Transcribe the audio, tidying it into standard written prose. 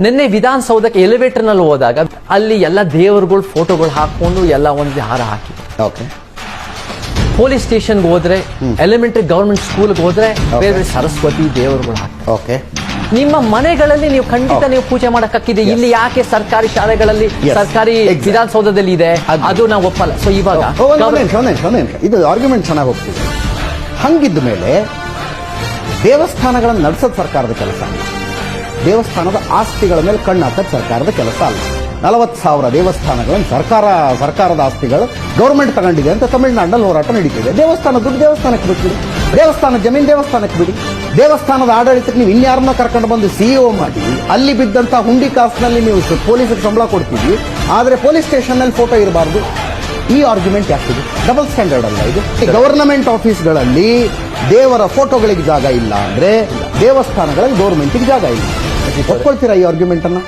ನಿನ್ನೆ ವಿಧಾನಸೌಧಕ್ಕೆ ಎಲಿವೇಟರ್ ನಲ್ಲಿ ಹೋದಾಗ ಅಲ್ಲಿ ಎಲ್ಲ ದೇವರುಗಳು ಫೋಟೋಗಳು ಹಾಕೊಂಡು ಎಲ್ಲ ಒಂದು ಹಾರ ಹಾಕಿ. ಓಕೆ. ಪೊಲೀಸ್ ಸ್ಟೇಷನ್ಗೆ ಹೋದ್ರೆ, ಎಲಿಮೆಂಟರಿ ಗವರ್ಮೆಂಟ್ ಸ್ಕೂಲ್ಗೆ ಹೋದ್ರೆ ಬೇರೆ ಸರಸ್ವತಿ ದೇವರುಗಳು ಹಾಕ್ತಾರೆ. ಓಕೆ. ನಿಮ್ಮ ಮನೆಗಳಲ್ಲಿ ನೀವು ಖಂಡಿತ ನೀವು ಪೂಜೆ ಮಾಡಕ್ಕಾಗಿದೆ. ಇಲ್ಲಿ ಯಾಕೆ ಸರ್ಕಾರಿ ಶಾಲೆಗಳಲ್ಲಿ, ಸರ್ಕಾರಿ ವಿಧಾನಸೌಧದಲ್ಲಿ ಇದೆ, ಅದು ನಾವು ಒಪ್ಪಲ್ಲ. ಸೊ ಇವಾಗ ಇದು ಆರ್ಗ್ಯುಮೆಂಟ್ ಚೆನ್ನಾಗಿ ಹೋಗ್ತಿದೆ. ಹಂಗಿದ್ದ ಮೇಲೆ ದೇವಸ್ಥಾನಗಳನ್ನು ನಡೆಸೋದು ಸರ್ಕಾರದ ಕೆಲಸ ಅಲ್ಲ, ದೇವಸ್ಥಾನದ ಆಸ್ತಿಗಳ ಮೇಲೆ ಕಣ್ಣು ಹಾಕೋದು ಸರ್ಕಾರದ ಕೆಲಸ ಅಲ್ಲ. 40,000 ದೇವಸ್ಥಾನಗಳನ್ನು ಸರ್ಕಾರದ ಆಸ್ತಿಗಳು ಗೌರ್ಮೆಂಟ್ ತಗೊಂಡಿದೆ ಅಂತ ತಮಿಳುನಾಡಿನಲ್ಲಿ ಹೋರಾಟ ನಡೀತಿದೆ. ದೇವಸ್ಥಾನ ದುಡ್ಡು ದೇವಸ್ಥಾನಕ್ಕೆ ಬಿಟ್ಬಿಡಿ, ದೇವಸ್ಥಾನ ಜಮೀನು ದೇವಸ್ಥಾನಕ್ಕೆ ಬಿಡಿ. ದೇವಸ್ಥಾನದ ಆಡಳಿತಕ್ಕೆ ನೀವು ಇನ್ಯಾರನ್ನ ಕರ್ಕೊಂಡು ಬಂದು CEO ಮಾಡಿ ಅಲ್ಲಿ ಬಿದ್ದಂತ ಹುಂಡಿ ಕಾಸ್ನಲ್ಲಿ ನೀವು ಪೊಲೀಸರಿಗೆ ಸಂಬಳ ಕೊಡ್ತೀವಿ, ಆದರೆ ಪೊಲೀಸ್ ಸ್ಟೇಷನ್ ನಲ್ಲಿ ಫೋಟೋ ಇರಬಾರ್ದು. ಈ ಆರ್ಗ್ಯುಮೆಂಟ್ ಯಾಕಿದೆ? ಡಬಲ್ ಸ್ಟ್ಯಾಂಡರ್ಡ್ ಅಲ್ಲ ಇದು? ಗವರ್ನಮೆಂಟ್ ಆಫೀಸ್ಗಳಲ್ಲಿ ದೇವರ ಫೋಟೋಗಳಿಗೆ ಜಾಗ ಇಲ್ಲ ಅಂದ್ರೆ ದೇವಸ್ಥಾನಗಳಲ್ಲಿ ಗೌರ್ಮೆಂಟ್ಗೆ ಜಾಗ ಇಲ್ಲ. ಒಪ್ಕೊಳ್ತೀರಾ ಈ ಆರ್ಗ್ಯುಮೆಂಟ್ ಅನ್ನ?